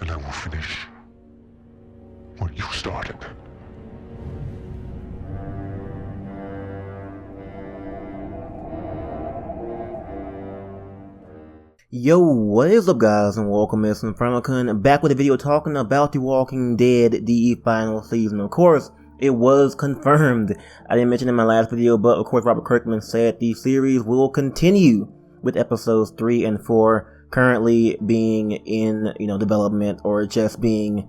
and I will finish what you started. Yo, what is up guys, and welcome to InfernoKun, back with a video talking about The Walking Dead, the final season. Of course, it was confirmed. I didn't mention it in my last video, but of course Robert Kirkman said the series will continue with episodes 3 and 4 currently being in, development, or just being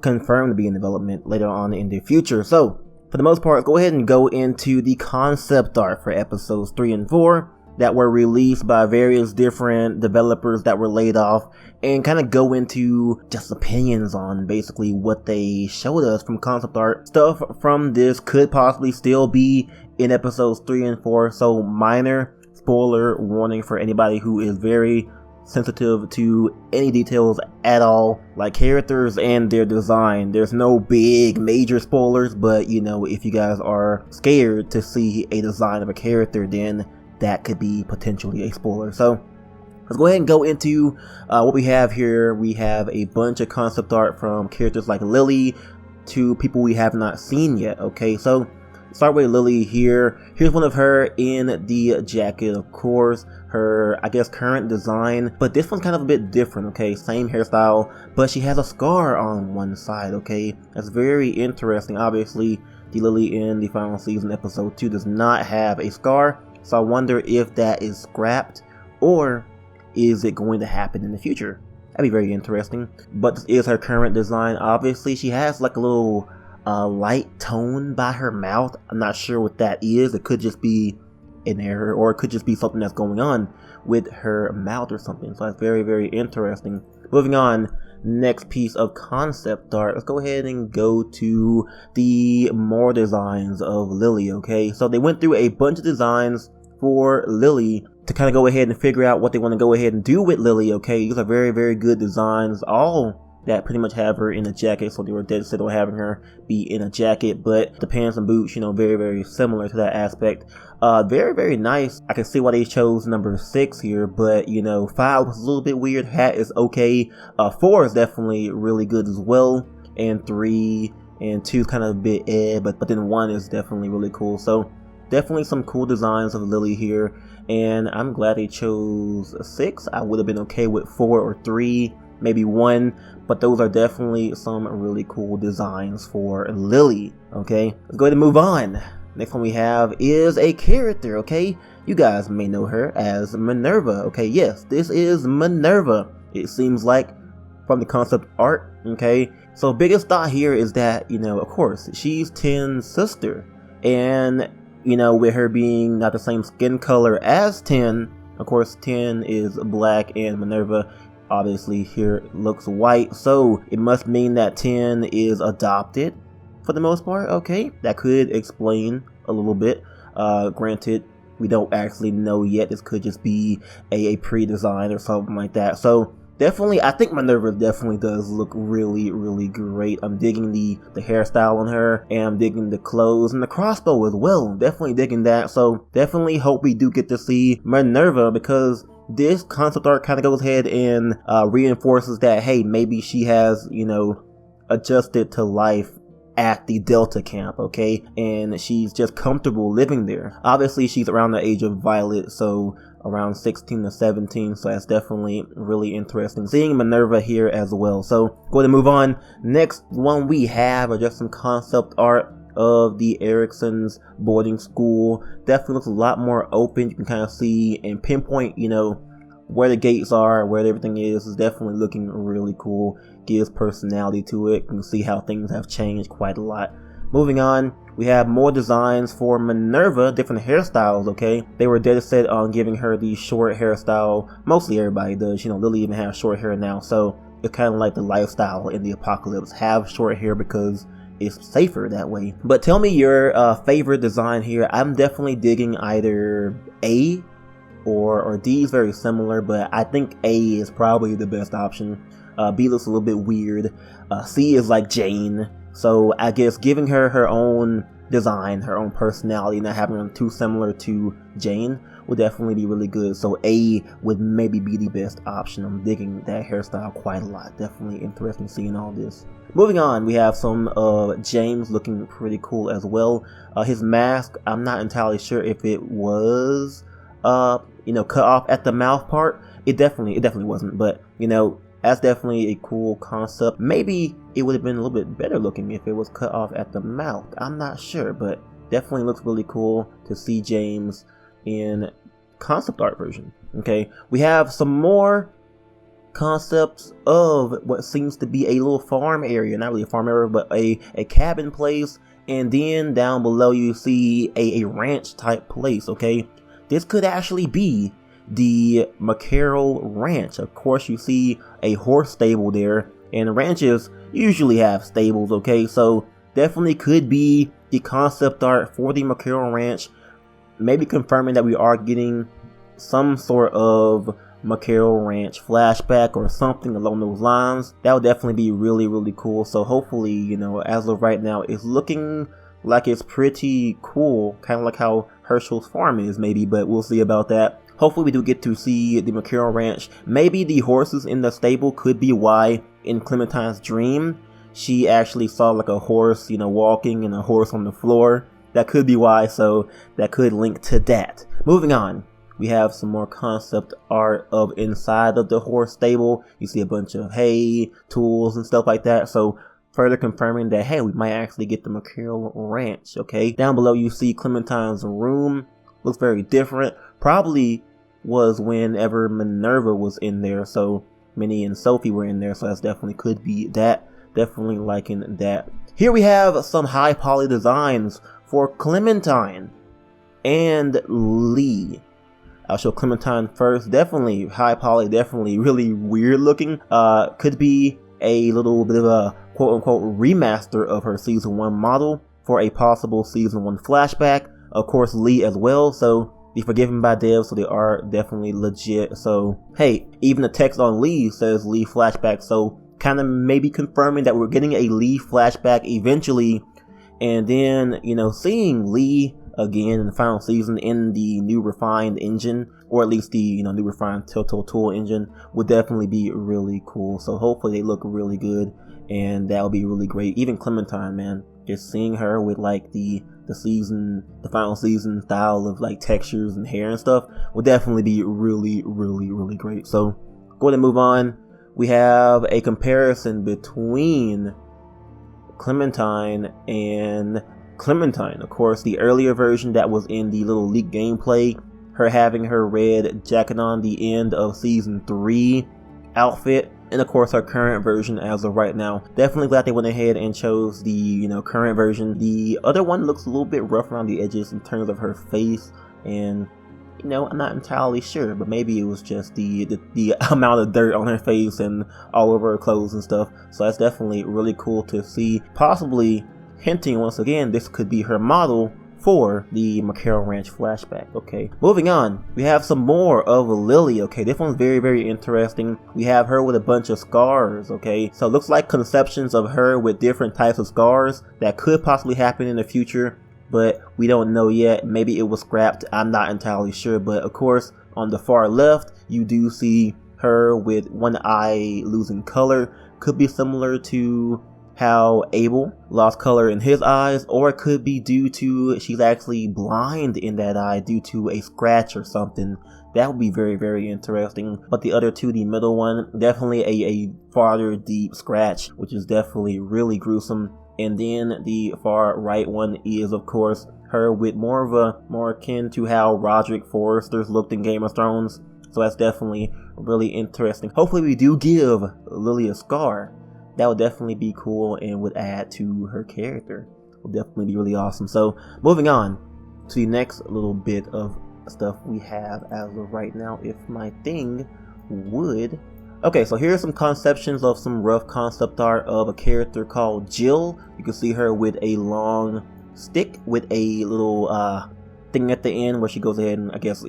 confirmed to be in development later on in the future. So, for the most part, go ahead and go into the concept art for episodes 3 and 4 that were released by various different developers that were laid off, and kind of go into just opinions on basically what they showed us from concept art. Stuff from this could possibly still be in episodes 3 and 4, so minor spoiler warning for anybody who is very sensitive to any details at all, like characters and their design. There's no big major spoilers, but if you guys are scared to see a design of a character, then that could be potentially a spoiler. So let's go ahead and go into what we have here. We have a bunch of concept art from characters like Lily to people we have not seen yet. Okay, so start with Lily here. Here's one of her in the jacket, of course, her, I guess, current design, but this one's kind of a bit different. Okay, same hairstyle, but she has a scar on one side. Okay, that's very interesting. Obviously, the Lily in the final season episode 2 does not have a scar, so I wonder if that is scrapped, or is it going to happen in the future? That'd be very interesting. But this is her current design. Obviously, she has like a little light tone by her mouth. I'm not sure what that is. It could just be an error, or it could just be something that's going on with her mouth or something. So that's very, very interesting. Moving on, next piece of concept art. Let's go ahead and go to the more designs of Lily. Okay, so they went through a bunch of designs for Lily to kind of go ahead and figure out what they want to go ahead and do with Lily. Okay, these are very, very good designs, all that pretty much have her in a jacket, so they were dead set on having her be in a jacket, but the pants and boots, very, very similar to that aspect. Very, very nice. I can see why they chose number 6 here, but 5 was a little bit weird. Hat is okay. 4 is definitely really good as well, and 3 and 2 is kind of a bit but then 1 is definitely really cool. So definitely some cool designs of Lily here, and I'm glad they chose 6. I would have been okay with 4 or 3, maybe 1, but those are definitely some really cool designs for Lily. Okay, let's go ahead and move on. Next one we have is a character. Okay, you guys may know her as Minerva. Okay, yes, this is Minerva, it seems like, from the concept art. Okay, so biggest thought here is that, of course, she's Ten's sister, and with her being not the same skin color as Ten, of course, Ten is black and Minerva obviously here looks white, so it must mean that Ten is adopted for the most part. Okay, that could explain a little bit. Granted, we don't actually know yet. This could just be a pre-design or something like that. So definitely, I think Minerva definitely does look really, really great. I'm digging the hairstyle on her, and I'm digging the clothes and the crossbow as well. Definitely digging that. So definitely hope we do get to see Minerva, because this concept art kind of goes ahead and reinforces that, hey, maybe she has, adjusted to life at the Delta camp, okay? And she's just comfortable living there. Obviously, she's around the age of Violet, so around 16 to 17, so that's definitely really interesting seeing Minerva here as well. So go ahead and move on. Next one we have are just some concept art of the Erickson's boarding school. Definitely looks a lot more open. You can kind of see and pinpoint, where the gates are, where everything is. It's definitely looking really cool. Gives personality to it. You can see how things have changed quite a lot. Moving on, we have more designs for Minerva, different hairstyles. Okay, they were dead set on giving her the short hairstyle. Mostly everybody does. Lily even has short hair now, so it's kind of like the lifestyle in the apocalypse. Have short hair because it's safer that way. But tell me your favorite design here. I'm definitely digging either A or D is very similar, but I think A is probably the best option. B looks a little bit weird. C is like Jane, so I guess giving her her own design, her own personality, not having them too similar to Jane would definitely be really good. So A would maybe be the best option. I'm digging that hairstyle quite a lot. Definitely interesting seeing all this. Moving on, we have some James looking pretty cool as well. His mask, I'm not entirely sure if it was cut off at the mouth part. It definitely wasn't, but that's definitely a cool concept. Maybe it would have been a little bit better looking if it was cut off at the mouth. I'm not sure, but definitely looks really cool to see James in concept art version. Okay, we have some more concepts of what seems to be a little farm area, not really a farm area, but a cabin place, and then down below you see a ranch type place. Okay, this could actually be the McCarroll Ranch. Of course, you see a horse stable there, and ranches usually have stables. Okay, so definitely could be the concept art for the McCarroll Ranch, maybe confirming that we are getting some sort of McCarroll Ranch flashback or something along those lines. That would definitely be really, really cool. So hopefully, as of right now, it's looking like it's pretty cool, kind of like how Herschel's farm is maybe, but we'll see about that. Hopefully we do get to see the McCarroll Ranch. Maybe the horses in the stable could be why in Clementine's dream she actually saw like a horse, walking and a horse on the floor. That could be why, so that could link to that. Moving on, we have some more concept art of inside of the horse stable. You see a bunch of hay, tools, and stuff like that. So further confirming that, hey, we might actually get the McCarroll Ranch. Okay, down below you see Clementine's room. Looks very different. Probably was whenever Minerva was in there. So Minnie and Sophie were in there. So that's definitely could be that. Definitely liking that. Here we have some high poly designs for Clementine and Lee. I'll show Clementine first. Definitely high poly, definitely really weird looking. Could be a little bit of a quote unquote remaster of her season 1 model for a possible season 1 flashback. Of course, Lee as well. So be forgiven by devs, so they are definitely legit. So hey, even the text on Lee says Lee flashback. So kind of maybe confirming that we're getting a Lee flashback eventually. And then, seeing Lee again in the final season in the new refined engine, or at least the new refined Telltale tool engine, would definitely be really cool. So hopefully they look really good, and that'll be really great. Even Clementine, man, just seeing her with like the final season style of like textures and hair and stuff would definitely be really, really, really great. So go ahead and move on. We have a comparison between Clementine and Clementine. Of course, the earlier version that was in the little leak gameplay, her having her red jacket on, the end of season 3 outfit, and of course her current version as of right now. Definitely glad they went ahead and chose the current version. The other one looks a little bit rough around the edges in terms of her face, and I'm not entirely sure, but maybe it was just the amount of dirt on her face and all over her clothes and stuff. So that's definitely really cool to see, possibly hinting once again this could be her model for the McCarroll Ranch flashback. Okay, moving on, we have some more of Lily. Okay, this one's very, very interesting. We have her with a bunch of scars. Okay, so it looks like conceptions of her with different types of scars that could possibly happen in the future, but we don't know yet. Maybe it was scrapped, I'm not entirely sure. But of course, on the far left you do see her with one eye losing color. Could be similar to how Abel lost color in his eyes, or it could be due to she's actually blind in that eye due to a scratch or something. That would be very, very interesting. But the other two, the middle one, definitely a farther deep scratch, which is definitely really gruesome. And then the far right one is, of course, her with more akin to how Roderick Forrester's looked in Game of Thrones. So that's definitely really interesting. Hopefully we do give Lily a scar. That would definitely be cool and would add to her character. Would definitely be really awesome. So moving on to the next little bit of stuff we have as of right now, if my thing would. Okay, so here's some conceptions of some rough concept art of a character called Jill. You can see her with a long stick with a little thing at the end where she goes ahead and, I guess,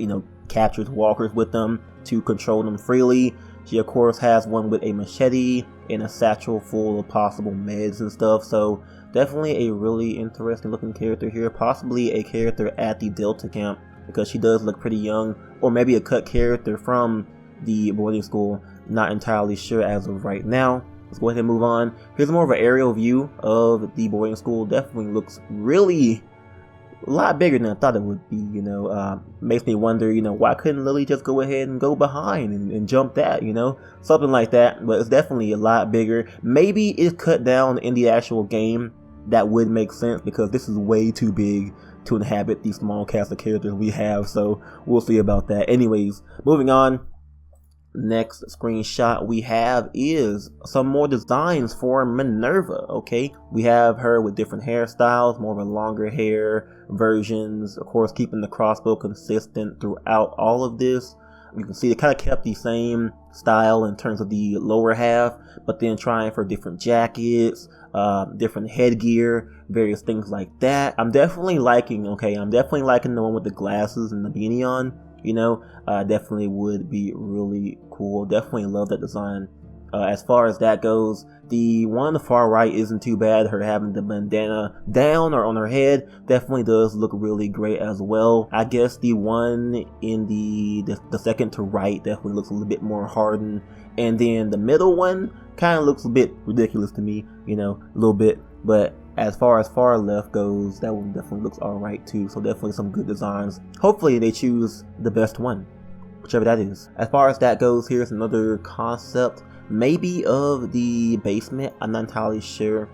captures walkers with them to control them freely. She of course has one with a machete and a satchel full of possible meds and stuff. So definitely a really interesting looking character here, possibly a character at the Delta camp because she does look pretty young, or maybe a cut character from the boarding school. Not entirely sure as of right now. Let's go ahead and move on. Here's more of an aerial view of the boarding school. Definitely looks really a lot bigger than I thought it would be, makes me wonder, why couldn't Lily just go ahead and go behind and jump that, something like that. But it's definitely a lot bigger. Maybe it's cut down in the actual game. That would make sense, because this is way too big to inhabit these small cast of characters we have, so we'll see about that. Anyways, moving on. Next screenshot we have is some more designs for Minerva. Okay, we have her with different hairstyles, more of a longer hair versions, of course keeping the crossbow consistent throughout all of this. You can see it kind of kept the same style in terms of the lower half, but then trying for different jackets, different headgear, various things like that. I'm definitely liking the one with the glasses and the beanie on. Definitely would be really cool. Definitely love that design. As far as that goes, the one on the far right isn't too bad. Her having the bandana down or on her head definitely does look really great as well. I guess the one in the second to right definitely looks a little bit more hardened, and then the middle one kind of looks a bit ridiculous to me, a little bit. But as far left goes, that one definitely looks alright too. So definitely some good designs. Hopefully they choose the best one, whichever that is. As far as that goes, here's another concept, maybe of the basement. I'm not entirely sure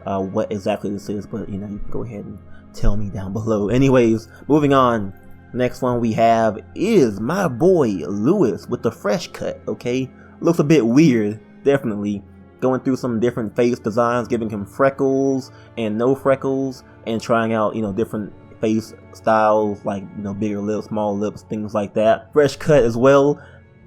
what exactly this is, but you can go ahead and tell me down below. Anyways, moving on. Next one we have is my boy Lewis with the fresh cut. Okay, looks a bit weird, definitely. Going through some different face designs, giving him freckles and no freckles, and trying out, different face styles, like, bigger lips, small lips, things like that. Fresh cut as well.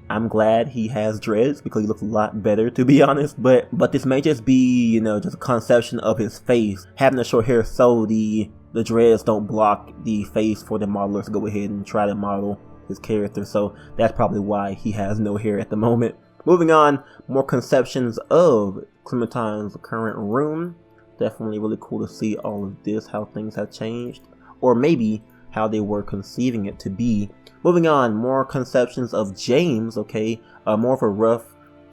I'm glad he has dreads, because he looks a lot better, to be honest. But this may just be, just a conception of his face. Having the short hair so the dreads don't block the face for the modelers to go ahead and try to model his character. So that's probably why he has no hair at the moment. Moving on, more conceptions of Clementine's current room. Definitely really cool to see all of this, how things have changed, or maybe how they were conceiving it to be. Moving on, more conceptions of James. Okay, more of a rough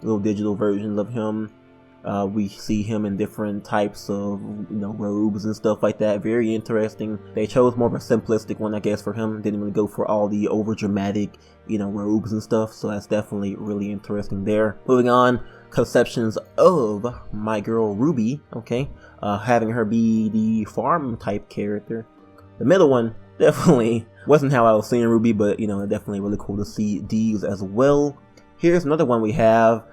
little digital version of him. We see him in different types of robes and stuff like that. Very interesting. They chose more of a simplistic one, I guess, for him. Didn't really go for all the over dramatic robes and stuff, so that's definitely really interesting there. Moving on, conceptions of my girl Ruby. Okay, having her be the farm type character. The middle one definitely wasn't how I was seeing Ruby, but definitely really cool to see these as well. Here's another one we have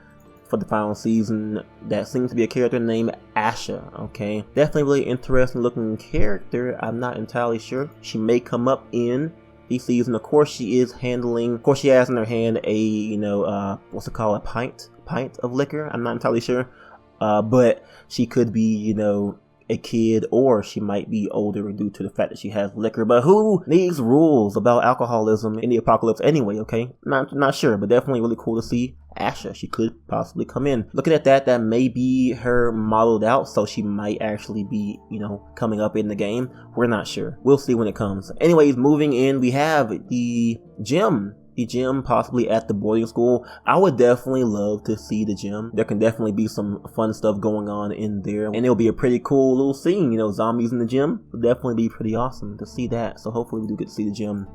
for the final season that seems to be a character named Asha. Okay, definitely really interesting looking character. I'm not entirely sure. She may come up in the season. Of course, she has in her hand a what's it called, a pint of liquor. I'm not entirely sure, but she could be a kid, or she might be older due to the fact that she has liquor. But who needs rules about alcoholism in the apocalypse anyway? Okay, not sure, but definitely really cool to see Asha. She could possibly come in. Looking at that may be her modeled out, so she might actually be coming up in the game. We're not sure. We'll see when it comes. Anyways, moving in, we have the gym possibly at the boarding school. I would definitely love to see the gym. There can definitely be some fun stuff going on in there, and it'll be a pretty cool little scene. Zombies in the gym would definitely be pretty awesome to see that. So hopefully we do get to see the gym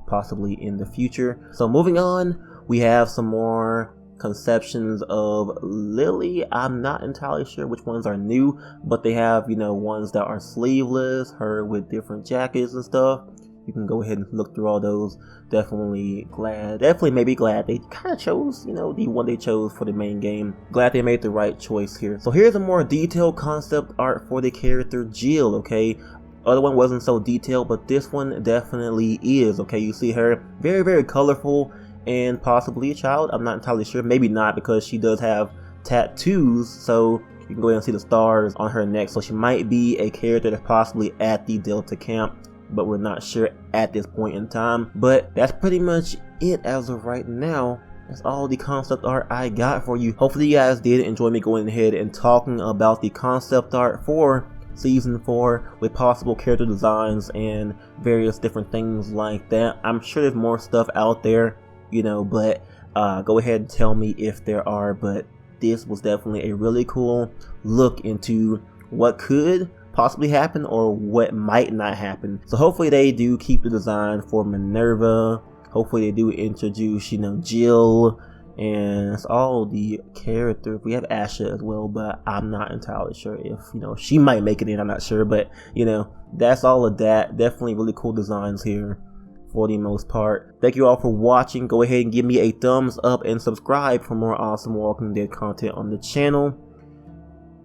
possibly in the future. So moving on, we have some more conceptions of Lily. I'm not entirely sure which ones are new, but they have ones that are sleeveless, her with different jackets and stuff. You can go ahead and look through all those. Definitely glad they kind of chose the one they chose for the main game. Glad they made the right choice here. So here's a more detailed concept art for the character Jill. Okay, other one wasn't so detailed, but this one definitely is. Okay, you see her very, very colorful and possibly a child. I'm not entirely sure. Maybe not, because she does have tattoos, so you can go ahead and see the stars on her neck. So she might be a character that's possibly at the Delta camp, but we're not sure at this point in time. But that's pretty much it as of right now. That's all the concept art I got for you. Hopefully you guys did enjoy me going ahead and talking about the concept art for season 4 with possible character designs and various different things like that. I'm sure there's more stuff out there, you know, but go ahead and tell me if there are. But this was definitely a really cool look into what could possibly happen or what might not happen. So hopefully they do keep the design for Minerva. Hopefully they do introduce, you know, Jill, and it's all the characters. We have Asha as well, but I'm not entirely sure if, you know, she might make it in. I'm not sure, but you know, that's all of that. Definitely really cool designs here for the most part. Thank you all for watching. Go ahead and give me a thumbs up and subscribe for more awesome Walking Dead content on the channel.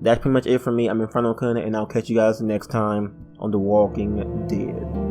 That's pretty much it for me. I'm InfernoKun, and I'll catch you guys next time on The Walking Dead.